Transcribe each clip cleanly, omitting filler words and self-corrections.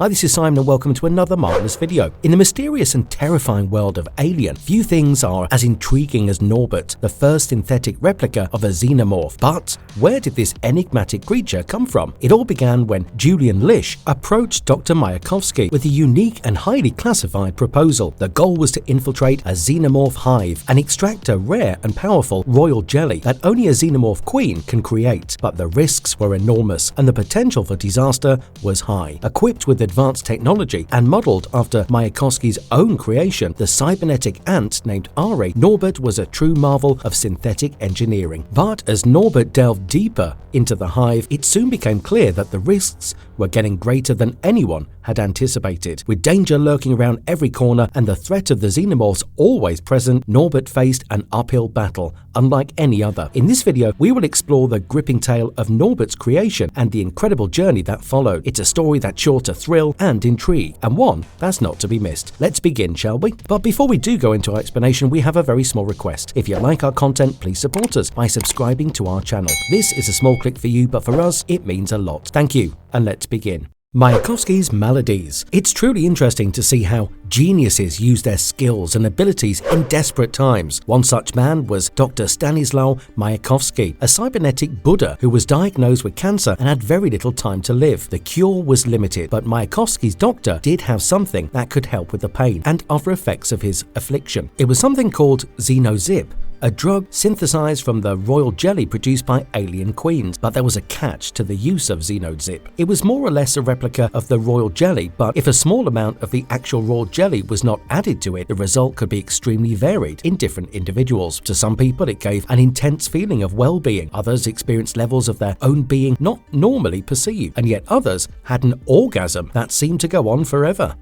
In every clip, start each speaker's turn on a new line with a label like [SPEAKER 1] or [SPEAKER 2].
[SPEAKER 1] Hi, this is Simon and welcome to another marvelous video. In the mysterious and terrifying world of Alien, few things are as intriguing as Norbert, the first synthetic replica of a xenomorph. But where did this enigmatic creature come from? It all began when Julian Lish approached Dr. Mayakovsky with a unique and highly classified proposal. The goal was to infiltrate a xenomorph hive and extract a rare and powerful royal jelly that only a xenomorph queen can create. But the risks were enormous and the potential for disaster was high. Equipped with advanced technology and modeled after Mayakovsky's own creation, the cybernetic ant named Ari, Norbert was a true marvel of synthetic engineering. But as Norbert delved deeper into the hive, it soon became clear that the risks were getting greater than anyone had anticipated. With danger lurking around every corner and the threat of the xenomorphs always present, Norbert faced an uphill battle unlike any other. In this video, we will explore the gripping tale of Norbert's creation and the incredible journey that followed. It's a story that's sure to thrill and intrigue, and one that's not to be missed. Let's begin, shall we? But before we do go into our explanation, we have a very small request. If you like our content, please support us by subscribing to our channel. This is a small click for you, but for us, it means a lot. Thank you, and let's begin. Mayakovsky's maladies. It's truly interesting to see how geniuses use their skills and abilities in desperate times. One such man was Dr. Stanislaw Mayakovsky, a cybernetic Buddha who was diagnosed with cancer and had very little time to live. The cure was limited, but Mayakovsky's doctor did have something that could help with the pain and other effects of his affliction. It was something called Xenozip, a drug synthesized from the royal jelly produced by alien queens. But there was a catch to the use of Xenozip. It was more or less a replica of the royal jelly, but if a small amount of the actual raw jelly was not added to it, the result could be extremely varied in different individuals. To some people, it gave an intense feeling of well-being. Others experienced levels of their own being not normally perceived, and yet others had an orgasm that seemed to go on forever.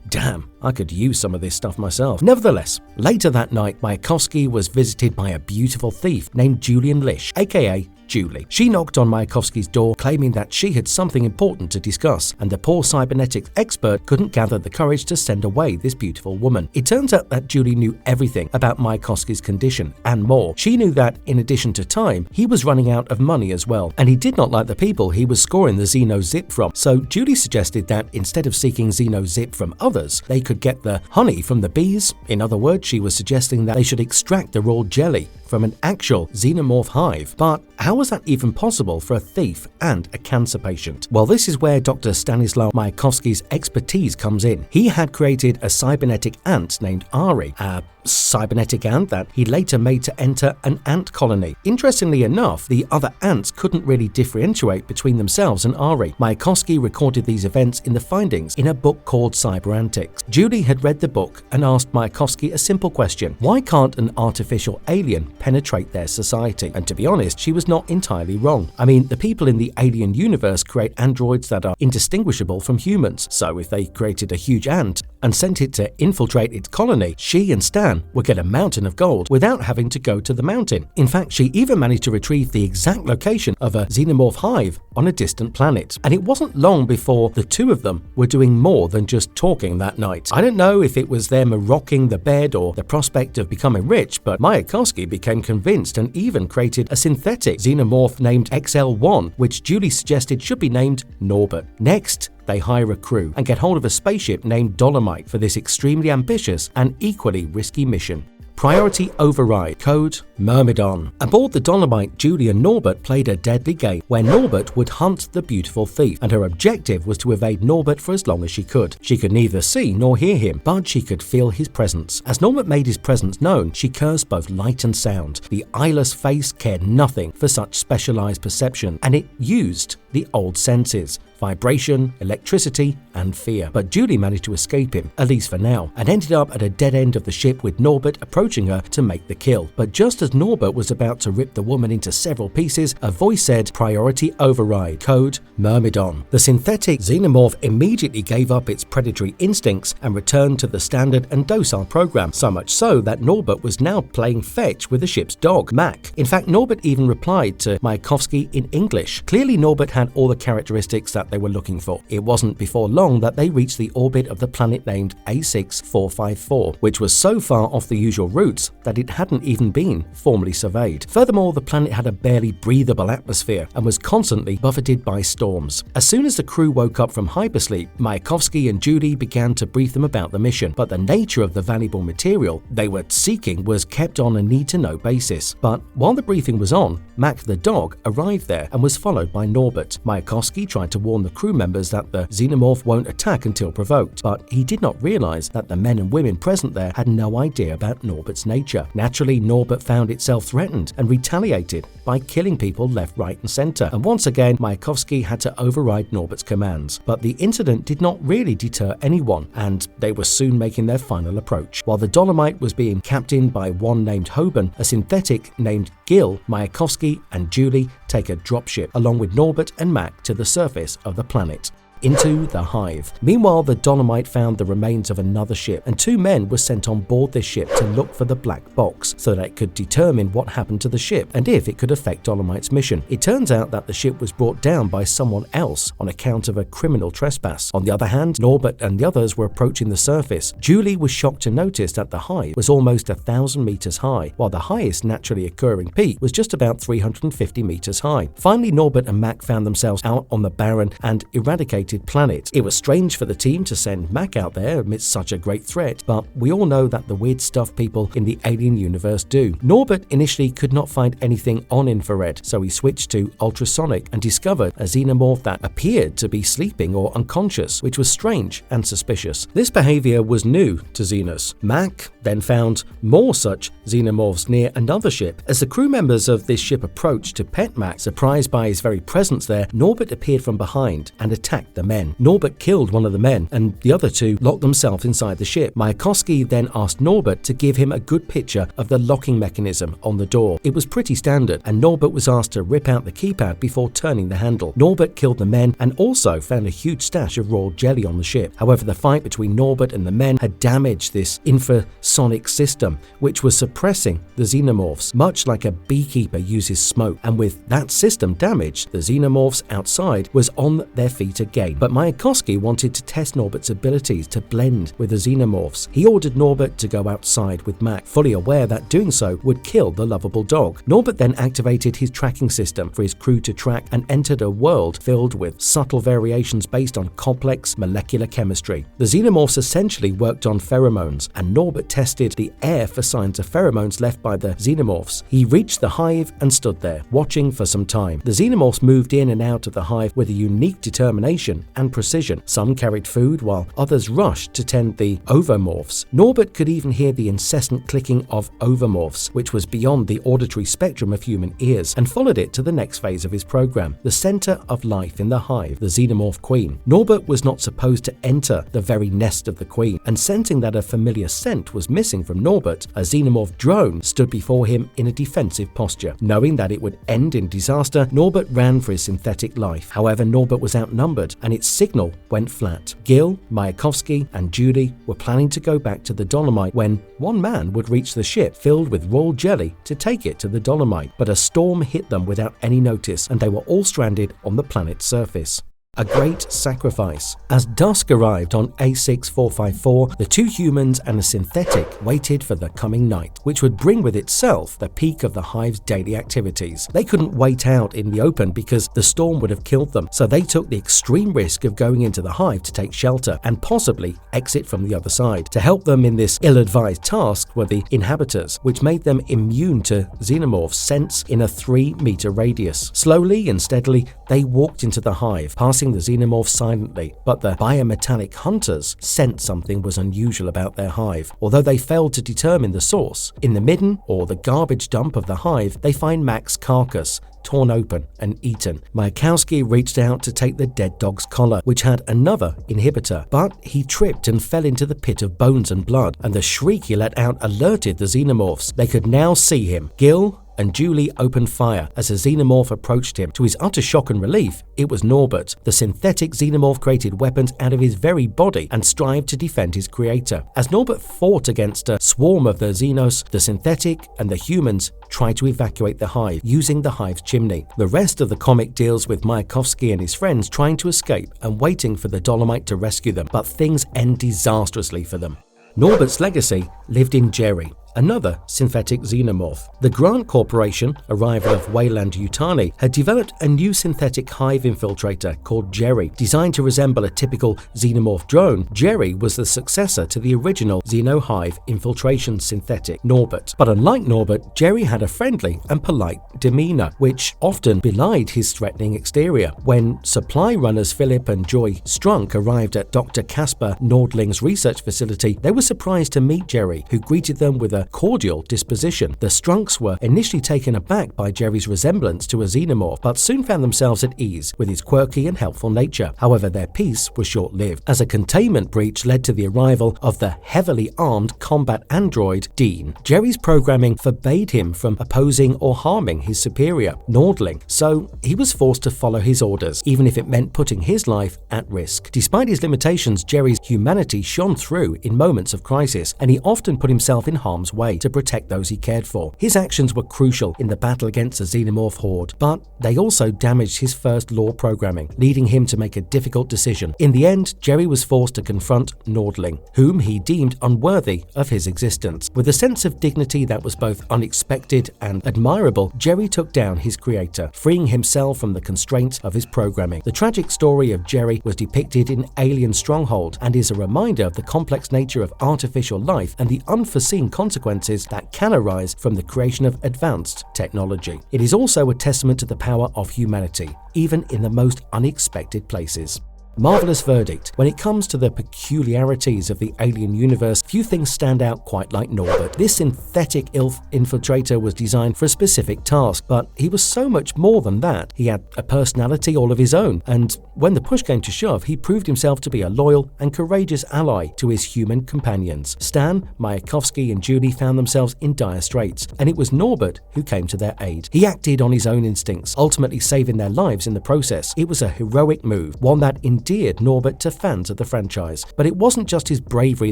[SPEAKER 1] Damn, I could use some of this stuff myself. Nevertheless, later that night, Mayakovsky was visited by a beautiful thief named Julian Lish, aka Julie. She knocked on Mayakovsky's door, claiming that she had something important to discuss, and the poor cybernetics expert couldn't gather the courage to send away this beautiful woman. It turns out that Julie knew everything about Mayakovsky's condition and more. She knew that, in addition to time, he was running out of money as well, and he did not like the people he was scoring the Xenozip from. So Julie suggested that instead of seeking Xenozip from others, they could get the honey from the bees. In other words, she was suggesting that they should extract the raw jelly from an actual xenomorph hive. But how was that even possible for a thief and a cancer patient? Well, this is where Dr. Stanislaw Mayakovsky's expertise comes in. He had created a cybernetic ant named Ari, a cybernetic ant that he later made to enter an ant colony. Interestingly enough, the other ants couldn't really differentiate between themselves and Ari. Mayakovsky recorded these events in the findings in a book called Cyberantics. Julie had read the book and asked Mayakovsky a simple question: why can't an artificial alien penetrate their society? And to be honest, she was not entirely wrong. I mean, the people in the alien universe create androids that are indistinguishable from humans. So if they created a huge ant and sent it to infiltrate its colony, she and Stan would get a mountain of gold without having to go to the mountain. In fact, she even managed to retrieve the exact location of a xenomorph hive on a distant planet. And it wasn't long before the two of them were doing more than just talking that night. I don't know if it was them rocking the bed or the prospect of becoming rich, but Mayakovsky became convinced and even created a synthetic xenomorph named XL1, which Julie suggested should be named Norbert. Next, they hire a crew and get hold of a spaceship named Dolomite for this extremely ambitious and equally risky mission. Priority Override, code Myrmidon. Aboard the Dolomite, Julie and Norbert played a deadly game where Norbert would hunt the beautiful thief, and her objective was to evade Norbert for as long as she could. She could neither see nor hear him, but she could feel his presence. As Norbert made his presence known, she cursed both light and sound. The eyeless face cared nothing for such specialized perception, and it used the old senses: vibration, electricity, and fear. But Julie managed to escape him, at least for now, and ended up at a dead end of the ship with Norbert approaching her to make the kill. But just as Norbert was about to rip the woman into several pieces, a voice said, "Priority Override, code Myrmidon." The synthetic xenomorph immediately gave up its predatory instincts and returned to the standard and docile program, so much so that Norbert was now playing fetch with the ship's dog, Mac. In fact, Norbert even replied to Mayakovsky in English. Clearly, Norbert had all the characteristics that that they were looking for. It wasn't before long that they reached the orbit of the planet named A6454, which was so far off the usual routes that it hadn't even been formally surveyed. Furthermore, the planet had a barely breathable atmosphere and was constantly buffeted by storms. As soon as the crew woke up from hypersleep, Mayakovsky and Julie began to brief them about the mission, but the nature of the valuable material they were seeking was kept on a need-to-know basis. But while the briefing was on, Mac the dog arrived there and was followed by Norbert. Mayakovsky tried to warn the crew members that the xenomorph won't attack until provoked, but he did not realize that the men and women present there had no idea about Norbert's nature. Naturally, Norbert found itself threatened and retaliated by killing people left, right and center, and once again Mayakovsky had to override Norbert's commands. But the incident did not really deter anyone, and they were soon making their final approach. While the Dolomite was being captained by one named Hoban, a synthetic named Gil, Mayakovsky and Julie take a dropship along with Norbert and Mac to the surface of the planet. Into the hive. Meanwhile, the Dolomite found the remains of another ship, and two men were sent on board this ship to look for the black box so that it could determine what happened to the ship and if it could affect Dolomite's mission. It turns out that the ship was brought down by someone else on account of a criminal trespass. On the other hand, Norbert and the others were approaching the surface. Julie was shocked to notice that the hive was almost 1,000 meters high, while the highest naturally occurring peak was just about 350 meters high. Finally, Norbert and Mac found themselves out on the barren and eradicated planet. It was strange for the team to send Mac out there amidst such a great threat, but we all know that the weird stuff people in the alien universe do. Norbert initially could not find anything on infrared, so he switched to ultrasonic and discovered a xenomorph that appeared to be sleeping or unconscious, which was strange and suspicious. This behavior was new to Xenos. Mac then found more such xenomorphs near another ship. As the crew members of this ship approached to pet Mac, surprised by his very presence there, Norbert appeared from behind and attacked the men. Norbert killed one of the men, and the other two locked themselves inside the ship. Mayakovsky then asked Norbert to give him a good picture of the locking mechanism on the door. It was pretty standard, and Norbert was asked to rip out the keypad before turning the handle. Norbert killed the men and also found a huge stash of raw jelly on the ship. However, the fight between Norbert and the men had damaged this infrasonic system, which was suppressing the xenomorphs, much like a beekeeper uses smoke. And with that system damaged, the xenomorphs outside was on their feet again. But Mayakovsky wanted to test Norbert's abilities to blend with the xenomorphs. He ordered Norbert to go outside with Mac, fully aware that doing so would kill the lovable dog. Norbert then activated his tracking system for his crew to track and entered a world filled with subtle variations based on complex molecular chemistry. The xenomorphs essentially worked on pheromones, and Norbert tested the air for signs of pheromones left by the xenomorphs. He reached the hive and stood there, watching for some time. The xenomorphs moved in and out of the hive with a unique determination and precision. Some carried food while others rushed to tend the ovomorphs. Norbert could even hear the incessant clicking of ovomorphs, which was beyond the auditory spectrum of human ears, and followed it to the next phase of his program, the center of life in the hive, the xenomorph queen. Norbert was not supposed to enter the very nest of the queen, and sensing that a familiar scent was missing from Norbert, a xenomorph drone stood before him in a defensive posture. Knowing that it would end in disaster, Norbert ran for his synthetic life. However, Norbert was outnumbered, and its signal went flat. Gil, Mayakovsky, and Julie were planning to go back to the Dolomite when one man would reach the ship filled with raw jelly to take it to the Dolomite, but a storm hit them without any notice, and they were all stranded on the planet's surface. A great sacrifice. As dusk arrived on A6454, the two humans and a synthetic waited for the coming night, which would bring with itself the peak of the hive's daily activities. They couldn't wait out in the open because the storm would have killed them, so they took the extreme risk of going into the hive to take shelter and possibly exit from the other side. To help them in this ill-advised task were the inhabitants, which made them immune to xenomorphs' sense in a 3-meter radius. Slowly and steadily, they walked into the hive, passing the xenomorph silently, but the biometallic hunters sensed something was unusual about their hive, although they failed to determine the source. In the midden, or the garbage dump of the hive, they find Mac's carcass, torn open and eaten. Mayakovsky reached out to take the dead dog's collar, which had another inhibitor, but he tripped and fell into the pit of bones and blood, and the shriek he let out alerted the xenomorphs. They could now see him. Gil, and Julie opened fire as a xenomorph approached him. To his utter shock and relief, it was Norbert. The synthetic xenomorph created weapons out of his very body and strived to defend his creator. As Norbert fought against a swarm of the Xenos, the synthetic and the humans tried to evacuate the hive using the hive's chimney. The rest of the comic deals with Mayakovsky and his friends trying to escape and waiting for the Dolomite to rescue them, but things end disastrously for them. Norbert's legacy lived in Jerry, another synthetic xenomorph. The Grant Corporation, a rival of Weyland-Yutani, had developed a new synthetic hive infiltrator called Jerry. Designed to resemble a typical xenomorph drone, Jerry was the successor to the original xeno-hive infiltration synthetic, Norbert. But unlike Norbert, Jerry had a friendly and polite demeanor, which often belied his threatening exterior. When supply runners Philip and Joy Strunk arrived at Dr. Caspar Nordling's research facility, they were surprised to meet Jerry, who greeted them with a cordial disposition. The Strunks were initially taken aback by Jerry's resemblance to a xenomorph, but soon found themselves at ease with his quirky and helpful nature. However, their peace was short-lived, as a containment breach led to the arrival of the heavily armed combat android Dean. Jerry's programming forbade him from opposing or harming his superior, Nordling, so he was forced to follow his orders, even if it meant putting his life at risk. Despite his limitations, Jerry's humanity shone through in moments of crisis, and he often put himself in harm's way to protect those he cared for. His actions were crucial in the battle against the xenomorph horde, but they also damaged his first law programming, leading him to make a difficult decision. In the end, Jerry was forced to confront Nordling, whom he deemed unworthy of his existence. With a sense of dignity that was both unexpected and admirable, Jerry took down his creator, freeing himself from the constraints of his programming. The tragic story of Jerry was depicted in Alien Stronghold and is a reminder of the complex nature of artificial life and the unforeseen consequences that can arise from the creation of advanced technology. It is also a testament to the power of humanity, even in the most unexpected places. Marvelous verdict. When it comes to the peculiarities of the alien universe, few things stand out quite like Norbert. This synthetic infiltrator was designed for a specific task, but he was so much more than that. He had a personality all of his own, and when the push came to shove, he proved himself to be a loyal and courageous ally to his human companions. Stan, Mayakovsky, and Judy found themselves in dire straits, and it was Norbert who came to their aid. He acted on his own instincts, ultimately saving their lives in the process. It was a heroic move, one that endeared Norbert to fans of the franchise. But it wasn't just his bravery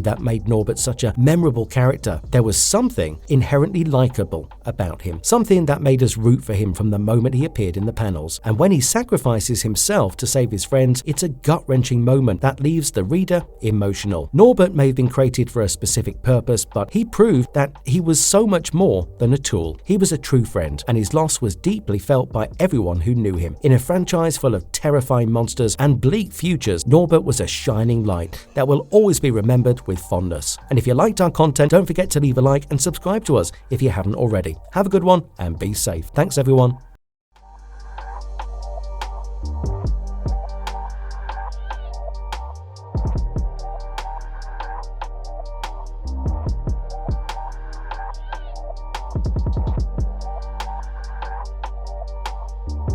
[SPEAKER 1] that made Norbert such a memorable character. There was something inherently likable about him, something that made us root for him from the moment he appeared in the panels. And when he sacrifices himself to save his friends, it's a gut-wrenching moment that leaves the reader emotional. Norbert may have been created for a specific purpose, but he proved that he was so much more than a tool. He was a true friend, and his loss was deeply felt by everyone who knew him. In a franchise full of terrifying monsters and bleak futures, Norbert was a shining light that will always be remembered with fondness. And if you liked our content, don't forget to leave a like and subscribe to us if you haven't already. Have a good one and be safe. Thanks everyone.